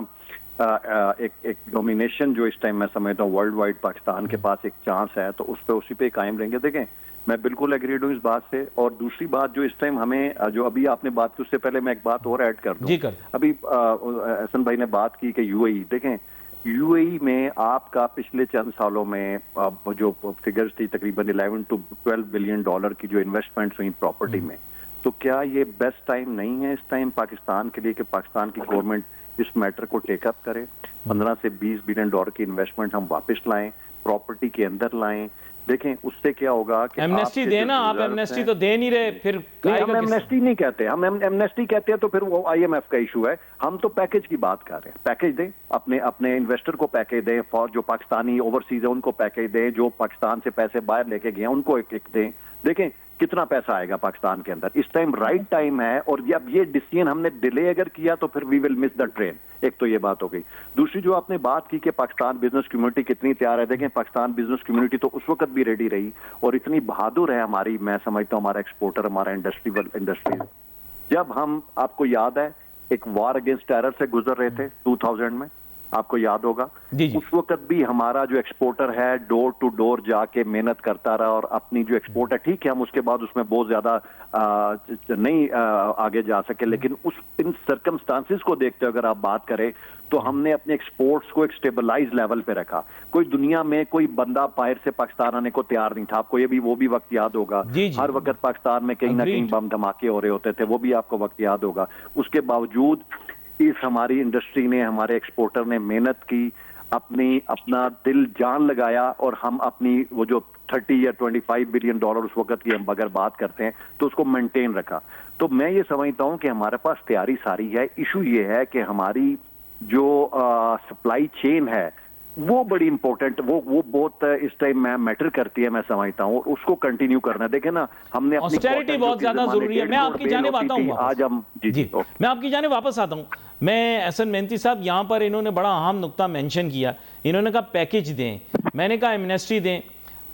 एक डोमिनेशन, जो इस टाइम मैं समझता हूँ वर्ल्ड वाइड पाकिस्तान के पास एक चांस है, तो उस पे उसी पे कायम रहेंगे। देखें, मैं बिल्कुल एग्रीड हूँ इस बात से। और दूसरी बात जो इस टाइम हमें, जो अभी आपने बात की, उससे पहले मैं एक बात और ऐड कर दूं। अभी एहसन भाई ने बात की कि यूएई, देखें यूएई में आपका पिछले चंद सालों में जो फिगर्स थी, तकरीबन 11 to 12 बिलियन डॉलर की जो इन्वेस्टमेंट्स हुई प्रॉपर्टी में, तो क्या ये बेस्ट टाइम नहीं है इस टाइम पाकिस्तान के लिए कि पाकिस्तान की गवर्नमेंट इस मैटर को टेकअप करे? 15 से 20 बिलियन डॉलर की इन्वेस्टमेंट हम वापस लाएं, प्रॉपर्टी के अंदर लाएं। देखें, उससे क्या होगा कि एमनेस्टी देना, आप एमनेस्टी तो दे नहीं रहे, फिर हम एमनेस्टी नहीं कहते, हम एमनेस्टी कहते हैं तो फिर वो आईएमएफ का इशू है। हम तो पैकेज की बात कर रहे हैं। पैकेज दें, अपने इन्वेस्टर को पैकेज दें, फॉर जो पाकिस्तानी ओवरसीज है उनको पैकेज दें, जो पाकिस्तान से पैसे बाहर लेके गए उनको एक दें। देखें कितना पैसा आएगा पाकिस्तान के अंदर। इस टाइम राइट टाइम है, और अब ये डिसीजन हमने डिले अगर किया तो फिर we will miss the train. एक तो ये बात हो गई। दूसरी जो आपने बात की कि पाकिस्तान बिजनेस कम्युनिटी कितनी तैयार है, देखें पाकिस्तान बिजनेस कम्युनिटी तो उस वक्त भी रेडी रही और इतनी बहादुर है हमारी, मैं समझता हूँ हमारा एक्सपोर्टर, हमारा इंडस्ट्री। जब हम, आपको याद है, एक वार अगेंस्ट टेरर से गुजर रहे थे 2000 में, आपको याद होगा, उस वक्त भी हमारा जो एक्सपोर्टर है डोर टू डोर जाके मेहनत करता रहा, और अपनी जो एक्सपोर्ट है, ठीक है हम उसके बाद उसमें बहुत ज्यादा नहीं आगे जा सके, लेकिन इन सर्कमस्टांसिस को देखते हुए अगर आप बात करें तो हमने अपने एक्सपोर्ट्स को एक स्टेबलाइज लेवल पे रखा। कोई दुनिया में कोई बंदा बाहर से पाकिस्तान आने को तैयार नहीं था। आपको ये भी, वो भी वक्त याद होगा, हर वक्त पाकिस्तान में कहीं ना कहीं बम धमाके हो रहे होते थे, वो भी आपको वक्त याद होगा। उसके बावजूद इस हमारी इंडस्ट्री ने, हमारे एक्सपोर्टर ने मेहनत की, अपना दिल जान लगाया, और हम अपनी वो जो 30 या 25 बिलियन डॉलर उस वक्त की हम अगर बात करते हैं तो उसको मेंटेन रखा। तो मैं ये समझता हूं कि हमारे पास तैयारी सारी है। इशू ये है कि हमारी जो सप्लाई चेन है वो बड़ी इंपॉर्टेंट, वो बहुत इस टाइम में मैटर करती है, मैं समझता हूँ, और उसको कंटिन्यू करना। देखें ना, हमने ऑस्टेरिटी बहुत ज्यादा जरूरी है। मैं आपकी जाने आता हूँ आज हम जी मैं आपकी जाने वापस आता हूँ। मैं एहसन मेहनती साहब, यहाँ पर इन्होंने बड़ा अहम नुक्ता मेंशन किया। इन्होंने कहा पैकेज दें, मैंने कहा एमनेस्टी दें।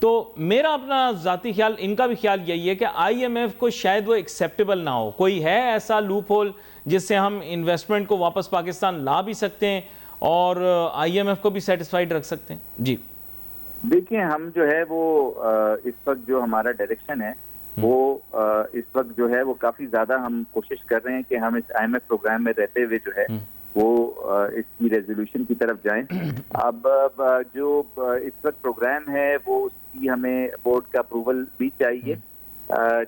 तो मेरा अपना जाती ख्याल, इनका भी ख्याल यही है कि आईएमएफ को शायद वो एक्सेप्टेबल ना हो। कोई है ऐसा लूप होल जिससे हम इन्वेस्टमेंट को वापस पाकिस्तान ला भी सकते हैं और आईएमएफ को भी सेटिस्फाइड रख सकते हैं? जी देखिए, हम जो है वो इस वक्त जो हमारा डायरेक्शन है वो इस वक्त जो है वो काफी ज्यादा हम कोशिश कर रहे हैं कि हम इस आईएमएफ प्रोग्राम में रहते हुए जो है वो इसकी रेजोल्यूशन की तरफ जाएं। अब जो इस वक्त प्रोग्राम है वो उसकी हमें बोर्ड का अप्रूवल भी चाहिए।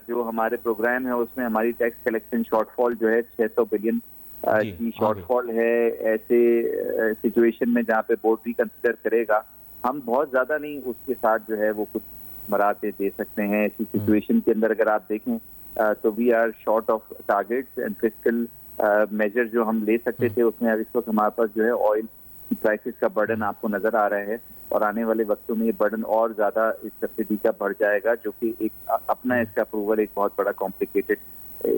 जो हमारे प्रोग्राम है उसमें हमारी टैक्स कलेक्शन शॉर्टफॉल जो है 600 बिलियन की शॉर्टफॉल है। ऐसे सिचुएशन में जहाँ पे बोर्ड भी कंसिडर करेगा, हम बहुत ज्यादा नहीं उसके साथ जो है वो कुछ मराते दे सकते हैं। ऐसी सिचुएशन के अंदर अगर आप देखें तो we are short of targets and fiscal measure जो हम ले सकते थे उसमें इस वक्त हमारे पास जो है ऑयल प्राइसेस का बर्डन आपको नजर आ रहा है, और आने वाले वक्तों में ये बर्डन और ज्यादा इस सब्सिडी का बढ़ जाएगा, जो कि एक अपना इसका अप्रूवल एक बहुत बड़ा कॉम्प्लिकेटेड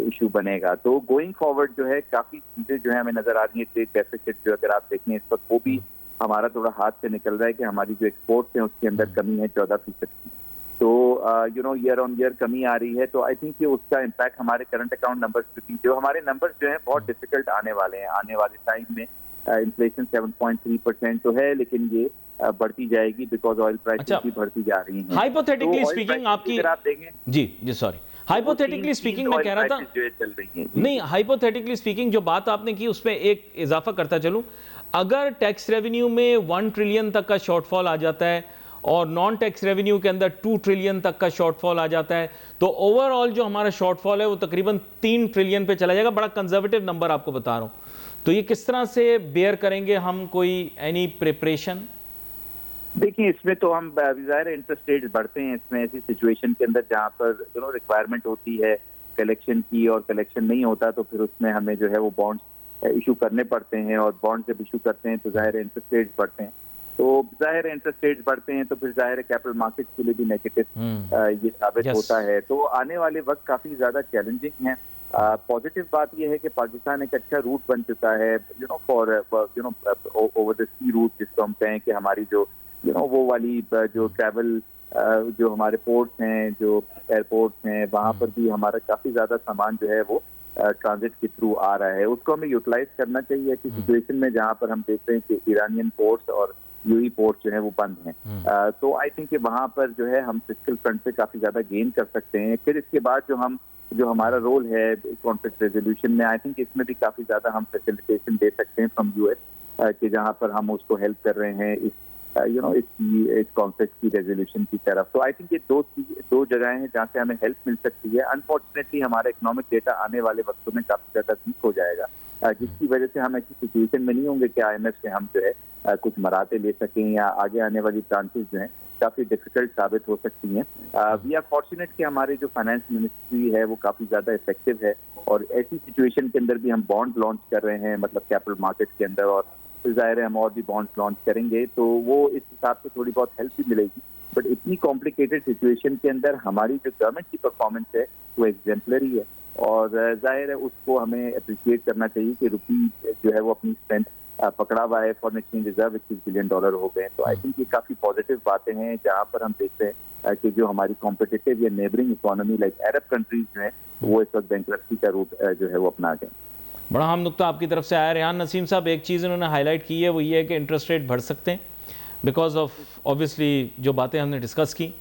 इशू बनेगा। तो गोइंग फॉरवर्ड जो है काफी चीजें जो है हमें नजर आ रही है। ट्रेड डेफिसिट जो अगर आप देखें इस वक्त वो भी हमारा थोड़ा हाथ से निकल रहा है कि हमारी जो एक्सपोर्ट्स हैं उसके अंदर कमी है 14% की। तो ईयर ऑन ईयर कमी आ रही है। तो आई थिंक कि उसका इम्पैक्ट हमारे करंट अकाउंट नंबर्स पे, जो हमारे नंबर्स जो हैं बहुत डिफिकल्ट आने वाले हैं। आने वाले टाइम में इन्फ्लेशन 7.3% तो है, लेकिन ये बढ़ती जाएगी बिकॉज ऑयल प्राइसेस भी बढ़ती जा रही हैं। हाइपोथेटिकली स्पीकिंग आपकी, आप देखें जी सॉरी, हाइपोथेटिकली स्पीकिंग मैं कह रहा था, चल रही है नहीं, हाइपोथेटिकली स्पीकिंग जो बात आपने की उसमें एक इजाफा करता चलूं, अगर टैक्स रेवेन्यू में 1 ट्रिलियन तक का शॉर्टफॉल आ जाता है और नॉन टैक्स रेवेन्यू के अंदर 2 ट्रिलियन तक का शॉर्टफॉल आ जाता है, तो ओवरऑल जो हमारा शॉर्टफॉल है वो तकरीबन 3 ट्रिलियन पे चला जाएगा। बड़ा कंजर्वेटिव नंबर आपको बता रहा हूँ। तो ये किस तरह से बेयर करेंगे हम, कोई एनी प्रिपरेशन? देखिए, इसमें तो हम ज़ाहिर इंटरेस्ट रेट बढ़ते हैं इसमें ऐसी सिचुएशन के अंदर जहाँ पर रिक्वायरमेंट होती है कलेक्शन की और कलेक्शन नहीं होता, तो फिर उसमें हमें जो है वो बॉन्ड्स इशू करने पड़ते हैं, और बॉन्ड जब इशू करते हैं तो ज़ाहिर इंटरेस्ट रेट्स बढ़ते हैं। तो ज़ाहिर इंटरेस्ट रेट्स बढ़ते हैं तो फिर ज़ाहिर कैपिटल मार्केट्स के लिए भी नेगेटिव ये साबित होता है। तो आने वाले वक्त काफ़ी ज़्यादा चैलेंजिंग है। पॉजिटिव बात यह है कि पाकिस्तान एक अच्छा रूट बन चुका है for over the sea route, जिसको हम कहें कि हमारी जो वो वाली जो ट्रैवल जो हमारे पोर्ट्स हैं, जो एयरपोर्ट्स हैं, वहाँ पर भी हमारा काफ़ी ज़्यादा सामान जो है वो ट्रांजिट के थ्रू आ रहा है। उसको हमें यूटिलाइज करना चाहिए ऐसी सिचुएशन में जहाँ पर हम देख रहे हैं कि ईरानियन पोर्ट्स और यूएई पोर्ट्स जो है वो बंद हैं। तो आई थिंक कि वहाँ पर जो है हम फिस्कल फ्रंट से काफ़ी ज़्यादा गेन कर सकते हैं। फिर इसके बाद जो हमारा रोल है कॉन्फ्लिक्ट रेजोल्यूशन में, आई थिंक इसमें भी काफ़ी ज़्यादा हम फैसिलिटेशन दे सकते हैं फ्रॉम यूएस, कि जहाँ पर हम उसको हेल्प कर रहे हैं इस कॉन्फ्लिक्ट की रेजोल्यूशन की तरफ। तो आई थिंक ये दो जगहें हैं जहाँ से हमें हेल्प मिल सकती है। अनफॉर्चुनेटली हमारा इकोनॉमिक डेटा आने वाले वक्तों में काफ़ी ज़्यादा वीक हो जाएगा, जिसकी वजह से हम ऐसी सिचुएशन में नहीं होंगे कि IMF से हम जो है कुछ मराते ले सकें, या आगे आने वाली ब्रांचेज जो हैं काफ़ी डिफिकल्ट साबित हो सकती हैं। वी आर फॉर्चुनेट कि हमारे जो फाइनेंस मिनिस्ट्री है वो काफ़ी ज़्यादा इफेक्टिव है, और ऐसी सिचुएशन के अंदर भी हम बॉन्ड लॉन्च कर रहे हैं, मतलब कैपिटल मार्केट के अंदर, और ज़ाहिर है हम और भी बॉन्ड्स लॉन्च करेंगे, तो वो इस हिसाब से थोड़ी बहुत हेल्प भी मिलेगी। बट इतनी कॉम्प्लिकेटेड सिचुएशन के अंदर हमारी जो गवर्नमेंट की परफॉर्मेंस है वो एग्जेम्पलरी है, और जाहिर है उसको हमें अप्रिशिएट करना चाहिए कि रुपी जो है वो अपनी स्ट्रेंथ पकड़ा हुआ है। फॉरेन एक्सचेंज रिजर्व $21 बिलियन हो गए। तो आई थिंक ये काफ़ी पॉजिटिव बातें हैं, जहाँ पर हम देखते हैं कि जो हमारी कॉम्पिटिटिव या नेबरिंग इकोनॉमी लाइक अरब कंट्रीज जो है वो इस वक्त बैंकरप्सी का रूट जो है वो अपना गए। बड़ा हम नुकता आपकी तरफ से आया। रेहान नसीम साहब, एक चीज़ इन्होंने हाईलाइट की है, वो ये है कि इंटरेस्ट रेट बढ़ सकते हैं बिकॉज ऑफ ऑब्वियसली जो बातें हमने डिस्कस की।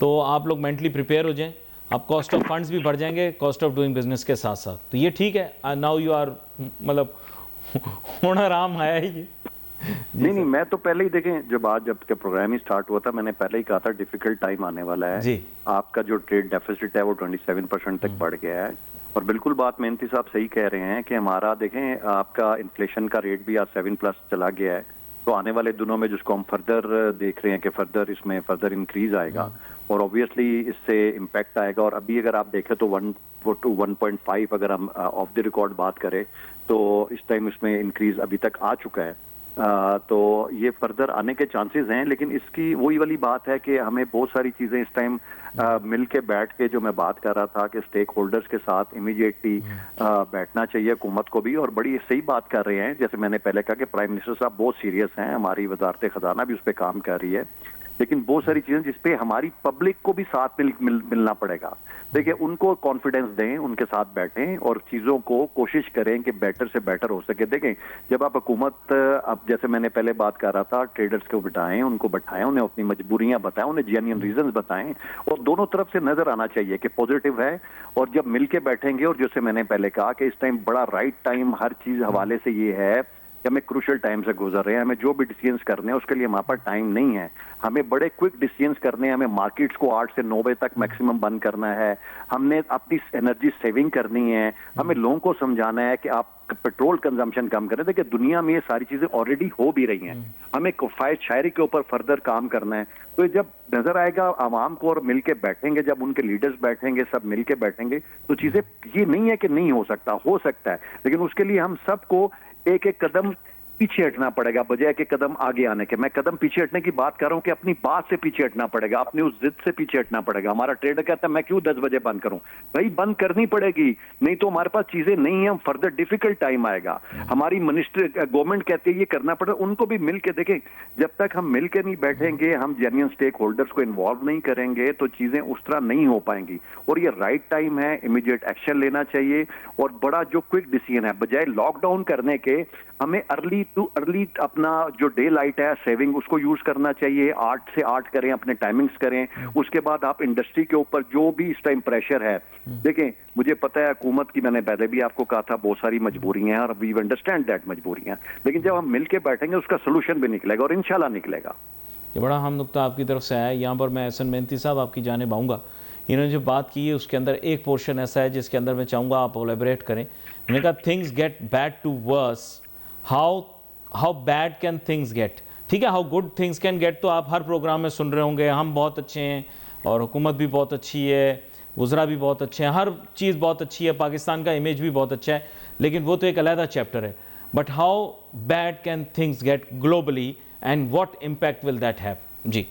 तो आप लोग मेंटली प्रिपेयर हो जाएं, आप कॉस्ट ऑफ फंड्स भी बढ़ जाएंगे कॉस्ट ऑफ डूइंग बिजनेस के साथ साथ। तो ये ठीक है, नाउ यू आर मतलब होना राम आया ही ये। नहीं, मैं तो पहले ही देखें, जब के प्रोग्राम ही स्टार्ट हुआ था मैंने पहले ही कहा था डिफिकल्ट टाइम आने वाला है जी। आपका जो ट्रेड डेफिसिट है वो 27% तक बढ़ गया है, और बिल्कुल बात मेहनती साहब सही कह रहे हैं कि हमारा देखें आपका इन्फ्लेशन का रेट भी आज 7+ चला गया है। तो आने वाले दिनों में जिसको हम फर्दर देख रहे हैं कि फर्दर इसमें फर्दर इंक्रीज आएगा, और ऑब्वियसली इससे इम्पैक्ट आएगा। और अभी अगर आप देखें तो 1 to 1.5 अगर हम ऑफ द रिकॉर्ड बात करें तो इस टाइम इसमें इंक्रीज अभी तक आ चुका है। तो ये फर्दर आने के चांसेस हैं, लेकिन इसकी वही वाली बात है कि हमें बहुत सारी चीजें इस टाइम मिल के बैठ के, जो मैं बात कर रहा था कि स्टेक होल्डर्स के साथ इमीडिएटली बैठना चाहिए हुकूमत को भी। और बड़ी सही बात कर रहे हैं, जैसे मैंने पहले कहा कि प्राइम मिनिस्टर साहब बहुत सीरियस हैं, हमारी वजारत खजाना भी उस पर काम कर रही है, लेकिन बहुत सारी चीजें जिसपे हमारी पब्लिक को भी साथ मिलना पड़ेगा। देखिए, उनको कॉन्फिडेंस दें, उनके साथ बैठें और चीजों को कोशिश करें कि बेटर से बेटर हो सके। देखें, जब आप हुकूमत, अब जैसे मैंने पहले बात कर रहा था, ट्रेडर्स को बिठाएं, उनको बैठाएं, उन्हें अपनी मजबूरियां बताएं, उन्हें जेन्युइन रीजंस बताएं, और दोनों तरफ से नजर आना चाहिए कि पॉजिटिव है। और जब मिलके बैठेंगे, और जैसे मैंने पहले कहा कि इस टाइम बड़ा राइट टाइम हर चीज हवाले से ये है कि हमें क्रूशियल टाइम से गुजर रहे हैं, हमें जो भी डिसीजंस करने हैं उसके लिए हमारे पास टाइम नहीं है, हमें बड़े क्विक डिसीजंस करने हैं, हमें मार्केट्स को 8 से 9 बजे तक मैक्सिमम बंद करना है, हमने अपनी एनर्जी सेविंग करनी है, हमें लोगों को समझाना है कि आप पेट्रोल कंजम्पशन कम करें। देखिए, दुनिया में ये सारी चीजें ऑलरेडी हो भी रही हैं, हमें किफायत शायरी के ऊपर फर्दर काम करना है। तो जब नजर आएगा आवाम को और मिलके बैठेंगे, जब उनके लीडर्स बैठेंगे, सब मिलके बैठेंगे, तो चीजें ये नहीं है कि नहीं हो सकता, हो सकता है, लेकिन उसके लिए हम सबको एक एक कदम पीछे हटना पड़ेगा बजाय के कदम आगे आने के। मैं कदम पीछे हटने की बात कर रहा हूं कि अपनी बात से पीछे हटना पड़ेगा, अपनी उस जिद से पीछे हटना पड़ेगा। हमारा ट्रेडर कहता है मैं क्यों 10 बजे बंद करूं? भाई बंद करनी पड़ेगी, नहीं तो हमारे पास चीजें नहीं है, फर्दर डिफिकल्ट टाइम आएगा। हमारी मिनिस्ट्री गवर्नमेंट कहती है ये करना पड़ेगा, उनको भी मिलके देखें। जब तक हम मिलके नहीं बैठेंगे, हम जेन्युइन स्टेक होल्डर्स को इन्वॉल्व नहीं करेंगे, तो चीजें उस तरह नहीं हो पाएंगी। और ये राइट टाइम है, इमीडिएट एक्शन लेना चाहिए, और बड़ा जो क्विक डिसीजन है, बजाय लॉकडाउन करने के हमें अर्ली टू अर्ली अपना जो डे लाइट है सेविंग, उसको यूज करना चाहिए। 8 से 8 करें, अपने टाइमिंग्स करें। उसके बाद आप इंडस्ट्री के ऊपर जो भी इस टाइम प्रेशर है, देखें मुझे पता है हुकूमत की, मैंने पहले भी आपको कहा था, बहुत सारी मजबूरियां हैं और वी अंडरस्टैंड दैट मजबूरियां, लेकिन जब हम मिलके बैठेंगे उसका सोल्यूशन भी निकलेगा और इंशाल्लाह निकलेगा। ये बड़ा अहम नुकता आपकी तरफ से आया है। यहाँ पर मैं एहसन मेहनती साहब आपकी जानिब आऊँगा। इन्होंने जो बात की है उसके अंदर एक पोर्शन ऐसा है जिसके अंदर मैं चाहूँगा आप एलेबरेट करें। इन्होंने कहा things get bad to worse, how bad can things get. ठीक है, how good things can get तो आप हर प्रोग्राम में सुन रहे होंगे, हम बहुत अच्छे हैं और हुकूमत भी बहुत अच्छी है, वज़रा भी बहुत अच्छे हैं, हर चीज़ बहुत अच्छी है, पाकिस्तान का इमेज भी बहुत अच्छा है, लेकिन वो तो एक अलहदा चैप्टर है। But how bad can things get globally and what impact will that have? जी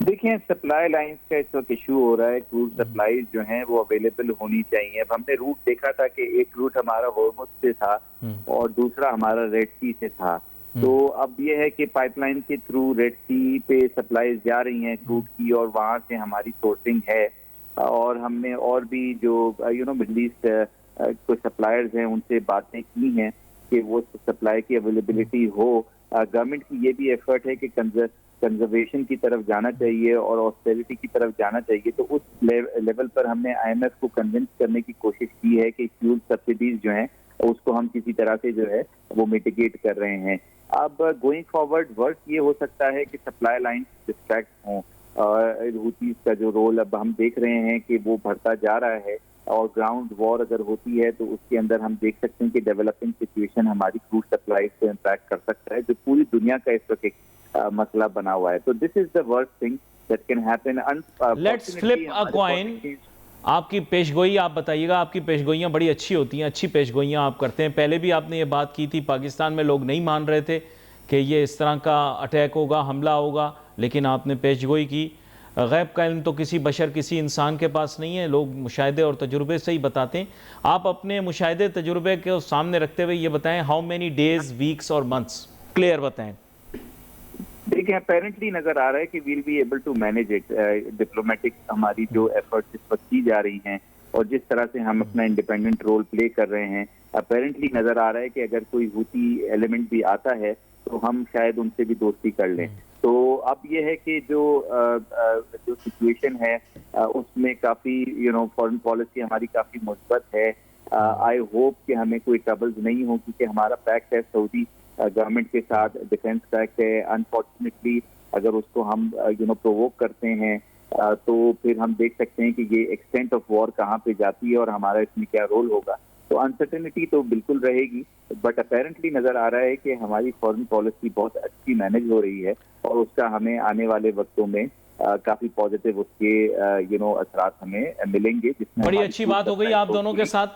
देखिए, सप्लाई लाइंस का इस वक्त इशू हो रहा है। क्रूड सप्लाई जो है वो अवेलेबल होनी चाहिए। अब हमने रूट देखा था कि एक रूट हमारा हॉर्मुज़ से था और दूसरा हमारा रेड सी से था। तो अब ये है कि पाइपलाइन के थ्रू रेड सी पे सप्लाई जा रही हैं क्रूड की और वहाँ से हमारी सोर्सिंग है। और हमने और भी जो मिडल ईस्ट कुछ सप्लायर्स हैं उनसे बातें की हैं कि वो सप्लाई की अवेलेबिलिटी हो। गवर्नमेंट की ये भी एफर्ट है कि कंजर्वेशन की तरफ जाना चाहिए और ऑस्टेरिटी की तरफ जाना चाहिए। तो उस लेवल पर हमने IMF को कन्विंस करने की कोशिश की है कि फ्यूल सब्सिडीज जो हैं उसको हम किसी तरह से जो है वो मिटिगेट कर रहे हैं। अब गोइंग फॉरवर्ड वर्क ये हो सकता है कि सप्लाई लाइन डिस्ट्रैक्ट हों। हूतीज का जो रोल अब हम देख रहे हैं कि वो बढ़ता जा रहा है और ग्राउंड वॉर अगर होती है तो उसके अंदर हम देख सकते हैं कि डेवलपिंग सिचुएशन हमारी क्रूड सप्लाई को इम्पैक्ट कर सकता है, जो पूरी दुनिया का इस वक्त एक मसला बना हुआ है। तो this is the worst thing that can happen. Let's flip a coin. आपकी पेशगोई आप बताइएगा, आपकी पेशगोइयाँ बड़ी अच्छी होती हैं, अच्छी पेशगोइयाँ आप करते हैं। पहले भी आपने ये बात की थी, पाकिस्तान में लोग नहीं मान रहे थे कि ये इस तरह का अटैक होगा, हमला होगा, लेकिन आपने पेशगोई की। गैब का इल्म तो किसी बशर, किसी इंसान के पास नहीं है, लोग मुशाहिदे और तजुर्बे से ही बताते हैं। आप अपने मुशाहिदे तजुर्बे के सामने रखते हुए ये बताएं, हाउ मेनी डेज, वीक्स और मंथ्स, क्लियर बताएं। देखिए, अपेरेंटली नजर आ रहा है कि we'll be able to manage it. Diplomatic हमारी जो एफर्ट्स इस वक्त की जा रही हैं और जिस तरह से हम अपना इंडिपेंडेंट रोल प्ले कर रहे हैं, अपेरेंटली नजर आ रहा है कि अगर कोई हूती एलिमेंट भी आता है तो हम शायद उनसे भी दोस्ती कर लें। तो अब ये है कि जो सिचुएशन है उसमें काफी फॉरेन पॉलिसी हमारी काफी मुस्बत है। आई होप कि हमें कोई ट्रबल्स नहीं हो, क्योंकि हमारा पैक्ट है सऊदी गवर्नमेंट के साथ, डिफेंस पैक्ट है। अनफॉर्चुनेटली अगर उसको हम प्रोवोक करते हैं तो फिर हम देख सकते हैं कि ये एक्सटेंट ऑफ वॉर कहाँ पे जाती है और हमारा इसमें क्या रोल होगा। तो अनसर्टेनिटी तो बिल्कुल रहेगी, बट अपेरेंटली नजर आ रहा है कि हमारी फॉरेन पॉलिसी बहुत अच्छी मैनेज हो रही है और उसका हमें आने वाले वक्तों में काफी पॉजिटिव उसके असरात हमें मिलेंगे। बड़ी अच्छी बात हो गई आप दोनों के साथ,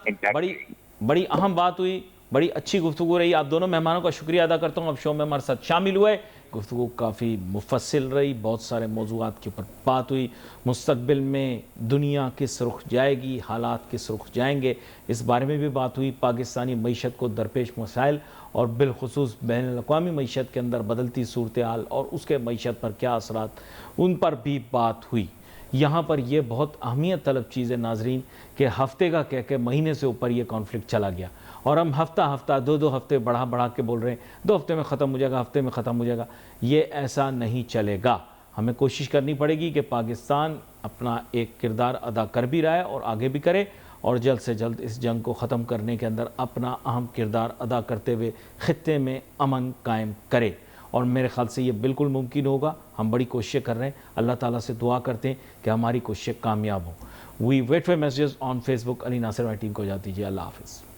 बड़ी अहम बात हुई, बड़ी अच्छी गुफ्तगू रही। आप दोनों मेहमानों का शुक्रिया अदा करता हूँ, अब शो में हमारे साथ शामिल हुए। गुफ्तगू काफ़ी मुफस्सिल रही, बहुत सारे मौज़ूआत के ऊपर बात हुई। मुस्तकबिल में दुनिया किस रुख जाएगी, हालात किस रुख जाएंगे, इस बारे में भी बात हुई। पाकिस्तानी मईशत को दरपेश मसाइल और बिलखुसूस बैनुल-अक़वामी मईशत के अंदर बदलती सूरत हाल और उसके मईशत पर क्या असरात, उन पर भी बात हुई। यहाँ पर यह बहुत अहमियत तलब चीज़ है नाजरीन कि हफ्ते का कह के महीने से ऊपर ये कॉन्फ्लिक्ट चला गया और हम हफ्ता दो हफ्ते बढ़ा के बोल रहे हैं 2 हफ्ते में ख़त्म हो जाएगा, हफ्ते में ख़त्म हो जाएगा। ये ऐसा नहीं चलेगा। हमें कोशिश करनी पड़ेगी कि पाकिस्तान अपना एक किरदार अदा कर भी रहा है और आगे भी करे और जल्द से जल्द इस जंग को ख़त्म करने के अंदर अपना अहम किरदार अदा करते हुए ख़ित्ते में अमन कायम करे। और मेरे ख्याल से ये बिल्कुल मुमकिन होगा। हम बड़ी कोशिशें कर रहे हैं, अल्लाह ताला से दुआ करते हैं कि हमारी कोशिशें कामयाब हों। We wait for messages on Facebook. Ali Nasir वाली टीम को इजाज़त दीजिए। अल्लाह हाफ़िज़।